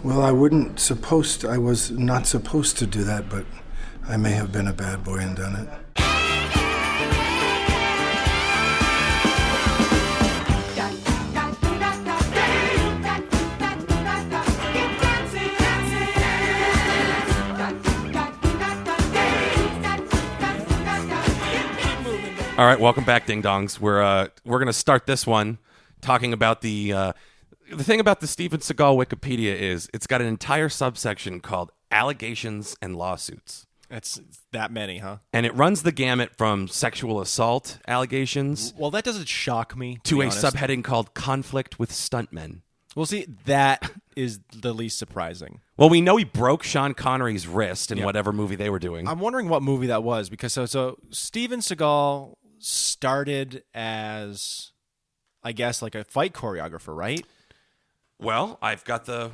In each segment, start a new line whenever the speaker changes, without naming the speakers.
Well, I was not supposed to do that, but I may have been a bad boy and done it.
All right, welcome back, Ding Dongs. We're going to start this one talking about the thing about the Steven Seagal Wikipedia is it's got an entire subsection called allegations and lawsuits.
It's that many, huh?
And it runs the gamut from sexual assault allegations
Well, that doesn't shock me.
to
be
a
honest.
subheading called conflict with stuntmen.
Well, see, that is the least surprising.
Well, we know he broke Sean Connery's wrist in
Yeah.
whatever movie they were doing.
I'm wondering what movie that was because so Steven Seagal started as, I guess, like a fight choreographer, right?
Well, I've got the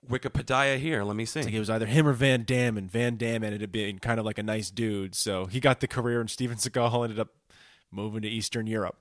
Wikipedia here. Let me see.
I think it was either him or Van Damme, and Van Damme ended up being kind of like a nice dude, so he got the career, and Steven Seagal ended up moving to Eastern Europe.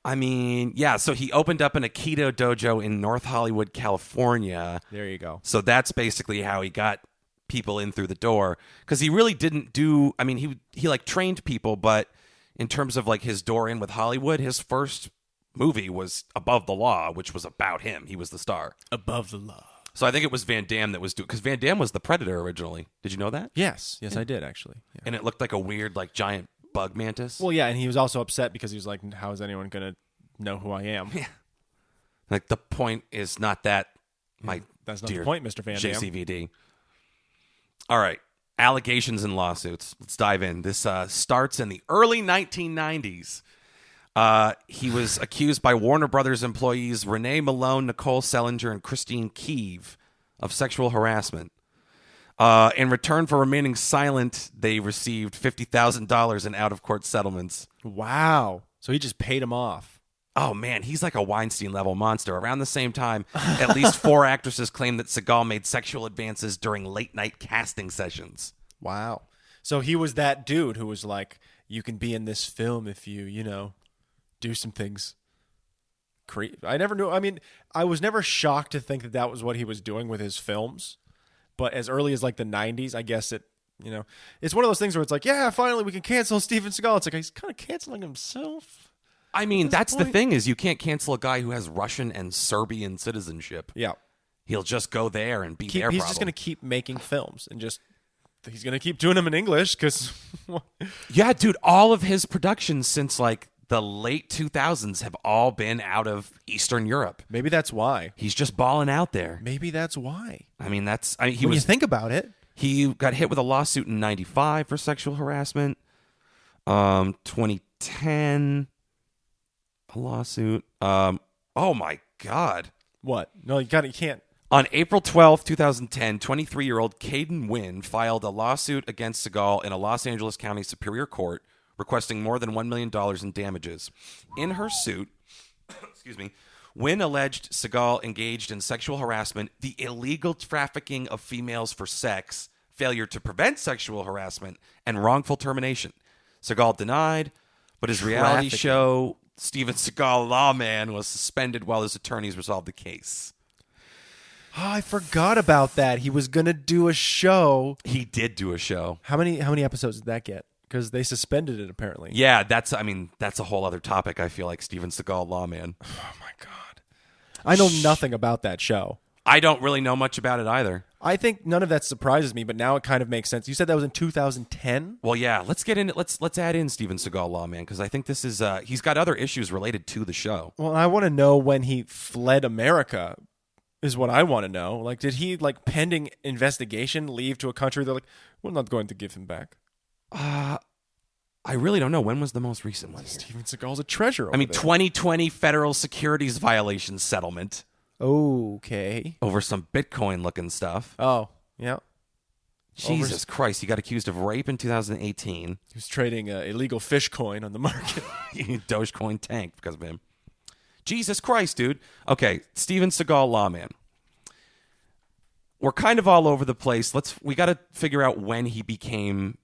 I mean, yeah, so he opened up an Aikido dojo in North Hollywood, California.
There you go.
So that's basically how he got people in through the door. Because he really didn't do, I mean, he like trained people, but in terms of like his door in with Hollywood, his first movie was Above the Law, which was about him. He was the star.
Above the Law.
So I think it was Van Damme that was doing, because Van Damme was the Predator originally. Did you know that?
Yes, I did actually. Yeah.
And it looked like a weird, like giant bug mantis.
Well, yeah, and he was also upset because he was like, "How is anyone gonna know who I am?"
Yeah. Like the point is not that, my
That's not
dear
the point, Mr. Van Damme.
JCVD. All right. Allegations and lawsuits. Let's dive in. This starts in the early 1990s. He was accused by Warner Brothers employees Renee Malone, Nicole Sellinger, and Christine Keeve of sexual harassment. In return for remaining silent, they received $50,000 in out-of-court settlements.
Wow. So he just paid him off.
Oh, man, he's like a Weinstein-level monster. Around the same time, at least 4 actresses claimed that Seagal made sexual advances during late-night casting sessions.
Wow. So he was that dude who was like, "You can be in this film if you do some things." I never knew. I mean, I was never shocked to think that that was what he was doing with his films. But as early as like the 90s, I guess it's one of those things where it's like, yeah, finally we can cancel Steven Seagal. It's like he's kind of canceling himself.
I mean, that's the
point.
thing is you can't cancel a guy who has Russian and Serbian citizenship.
Yeah.
He'll just go there and be their
He's
problem.
just going to keep making films and he's going to keep doing them in English because
Yeah, dude, all of his productions since like the late 2000s have all been out of Eastern Europe.
maybe that's why.
He's just balling out there.
Maybe that's why.
I mean,
When you think about it.
He got hit with a lawsuit in 95 for sexual harassment. 2010, a lawsuit. Oh my God.
What? No, you can't.
On April 12, 2010, 23-year-old Caden Wynn filed a lawsuit against Seagal in a Los Angeles County Superior Court requesting more than $1 million in damages. In her suit, Wynn alleged Seagal engaged in sexual harassment, the illegal trafficking of females for sex, failure to prevent sexual harassment, and wrongful termination. Seagal denied, but his reality
Trafficking.
show, Steven Seagal Lawman, was suspended while his attorneys resolved the case.
Oh, I forgot about that. He was going to do a show.
He did do a show.
How many episodes did that get? Because they suspended it apparently.
Yeah, that's a whole other topic, I feel like, Steven Seagal Lawman.
Oh my God. I know nothing about that show.
I don't really know much about it either.
I think none of that surprises me, but now it kind of makes sense. You said that was in 2010?
Well, yeah, let's get in. Let's add in Steven Seagal Lawman because I think this is he's got other issues related to the show.
Well, I want to know when he fled America is what I want to know. Like, did he, like, pending investigation, leave to a country they're like, we're not going to give him back?
I really don't know. When was the most recent one?
Steven Seagal's a treasure.
I mean,
there.
2020 federal securities violation settlement
Okay.
over some Bitcoin-looking stuff.
Oh, yeah.
Jesus Christ, he got accused of rape in 2018.
He was trading illegal fish coin on the market.
Dogecoin tanked because of him. Jesus Christ, dude. Okay, Steven Seagal Lawman. We're kind of all over the place. We got to figure out when he became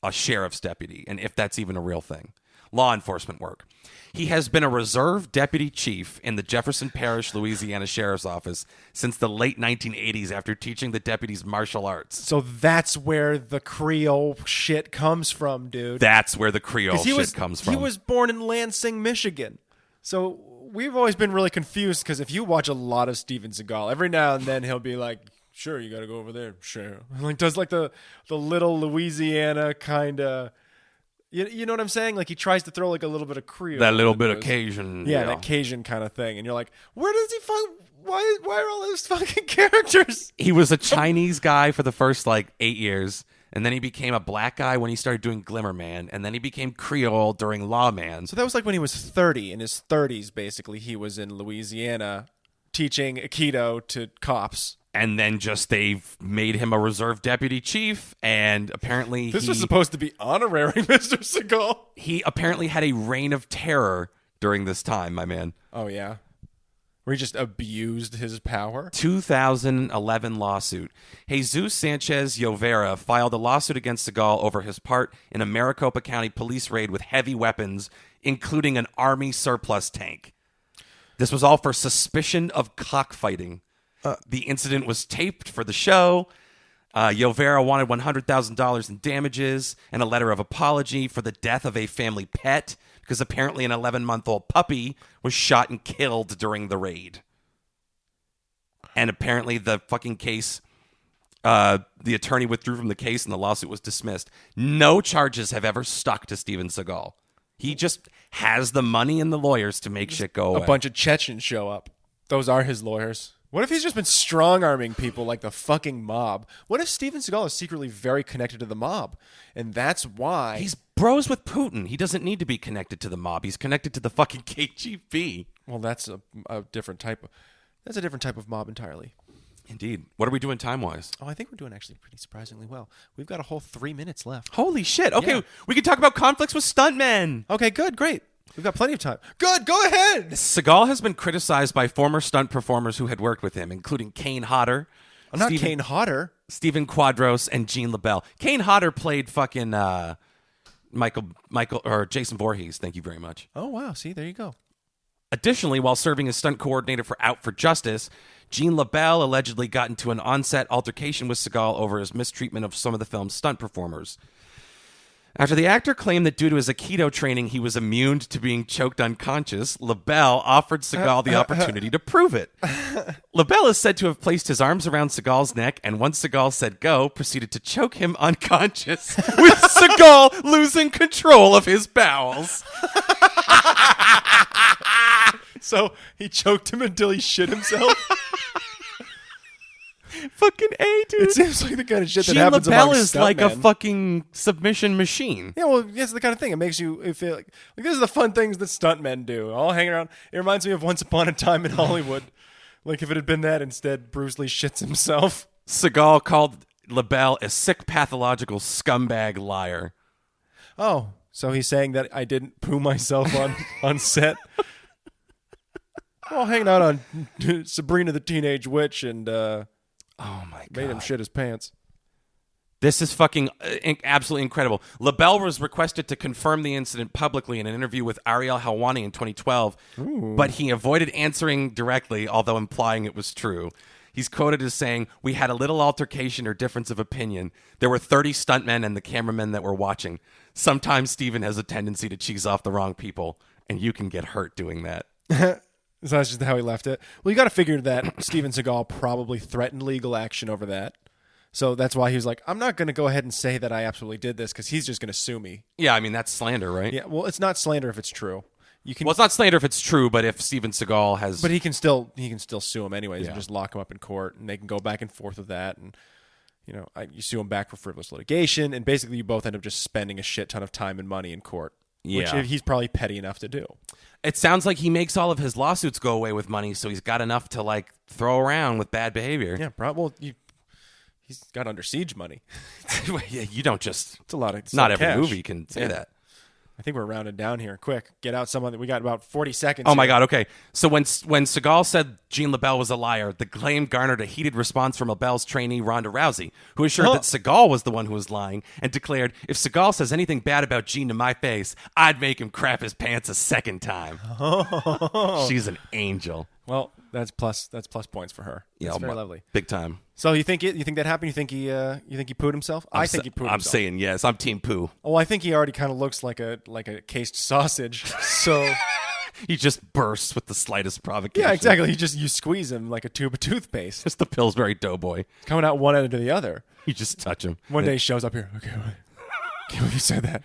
a sheriff's deputy and if that's even a real thing. law enforcement work. He has been a reserve deputy chief in the Jefferson Parish, Louisiana Sheriff's Office since the late 1980s after teaching the deputies martial arts.
So that's where the Creole shit comes from, dude.
That's where the Creole shit comes from.
He was born in Lansing, Michigan. So we've always been really confused because if you watch a lot of Steven Seagal, every now and then he'll be like, sure, you got to go over there. Sure. Like does like the little Louisiana kind of... You know what I'm saying? Like he tries to throw like a little bit of Creole.
That little bit of Cajun.
Yeah, that Cajun kind of thing. And you're like, where does he find... Why are all those fucking characters?
He was a Chinese guy for the first 8 years, and then he became a black guy when he started doing Glimmer Man, and then he became Creole during Lawman.
So that was like when he was 30. In his 30s, basically, he was in Louisiana teaching Aikido to cops.
And then they've made him a reserve deputy chief, and apparently
This was supposed to be honorary, Mr. Seagal.
He apparently had a reign of terror during this time, my man.
Oh, yeah? Where he just abused his power?
2011 lawsuit. Jesus Sanchez Llovera filed a lawsuit against Seagal over his part in a Maricopa County police raid with heavy weapons, including an Army surplus tank. This was all for suspicion of cockfighting. The incident was taped for the show. Llovera wanted $100,000 in damages and a letter of apology for the death of a family pet because apparently an 11-month-old puppy was shot and killed during the raid. And apparently the fucking case, the attorney withdrew from the case and the lawsuit was dismissed. No charges have ever stuck to Steven Seagal. He just has the money and the lawyers to make shit go away.
A bunch of Chechens show up. Those are his lawyers. What if he's just been strong-arming people like the fucking mob? What if Steven Seagal is secretly very connected to the mob? And that's why...
He's bros with Putin. He doesn't need to be connected to the mob. He's connected to the fucking KGB.
Well, that's a different type of... That's a different type of mob entirely.
Indeed. What are we doing time-wise?
Oh, I think we're doing actually pretty surprisingly well. We've got a whole 3 minutes left.
Holy shit. Okay,
Yeah.
We can talk about conflicts with stuntmen.
Okay, good, great. We've got plenty of time. Good, go ahead.
Seagal has been criticized by former stunt performers who had worked with him, including Kane Hodder.
I'm not Kane Hodder.
Stephen Quadros and Gene LaBelle. Kane Hodder played fucking Michael or Jason Voorhees. Thank you very much.
Oh, wow. See, there you go.
Additionally, while serving as stunt coordinator for Out for Justice, Gene LaBelle allegedly got into an on-set altercation with Seagal over his mistreatment of some of the film's stunt performers. After the actor claimed that due to his Aikido training he was immune to being choked unconscious, LaBelle offered Seagal the opportunity to prove it. LaBelle is said to have placed his arms around Seagal's neck and once Seagal said go, proceeded to choke him unconscious, with Seagal losing control of his bowels.
So he choked him until he shit himself?
Fucking A, dude.
It seems like the kind of shit that
Gene
happens
LaBelle
among
is like a
stuntmen.
fucking submission machine.
Yeah, well, it's the kind of thing. It makes you feel like these are the fun things that stuntmen do. All hanging around. It reminds me of Once Upon a Time in Hollywood. Like if it had been that instead, Bruce Lee shits himself.
Seagal called LaBelle a sick, pathological scumbag liar.
Oh, so he's saying that I didn't poo myself on set? Well, hanging out on Sabrina the Teenage Witch and
Oh my god.
made him shit his pants.
This is fucking absolutely incredible. LaBelle was requested to confirm the incident publicly in an interview with Ariel Helwani in 2012, but he avoided answering directly, although implying it was true. He's quoted as saying, "We had a little altercation or difference of opinion. There were 30 stuntmen and the cameramen that were watching. Sometimes Steven has a tendency to cheese off the wrong people, and you can get hurt doing that."
So that's just how he left it. Well, you got to figure that Steven Seagal probably threatened legal action over that. So that's why he was like, I'm not going to go ahead and say that I absolutely did this because he's just going to sue me.
Yeah, I mean, that's slander, right?
Yeah, well, it's not slander if it's true. You can,
Well, it's not slander if it's true, but if Steven Seagal has...
but he can still sue him anyways
Yeah.
and just lock him up in court, and they can go back and forth with that, and you sue him back for frivolous litigation, and basically you both end up just spending a shit ton of time and money in court,
Yeah.
which he's probably petty enough to do.
It sounds like he makes all of his lawsuits go away with money, so he's got enough to, throw around with bad behavior.
Yeah, he's got Under Siege money.
Yeah, you don't just...
It's a lot of
Not every
cash.
movie can say
Yeah.
that.
I think we're rounded down here. Quick, get out someone. We got about 40 seconds.
Oh my
here.
God. Okay. So when Seagal said Jean LaBelle was a liar, the claim garnered a heated response from LaBelle's trainee Ronda Rousey, who assured that Seagal was the one who was lying and declared, "If Seagal says anything bad about Jean to my face, I'd make him crap his pants a second time." She's an angel.
Well, that's plus points for her. That's very lovely.
Big time.
So you think that happened? You think he pooed himself? I think he pooed himself.
I'm saying yes. I'm team poo.
Oh, I think he already kind of looks like a cased sausage. So
He just bursts with the slightest provocation.
yeah, exactly. You squeeze him like a tube of toothpaste.
Just the Pillsbury Doughboy.
Coming out one end to the other.
You just touch him.
One day he shows up here. Okay, can't believe you said that.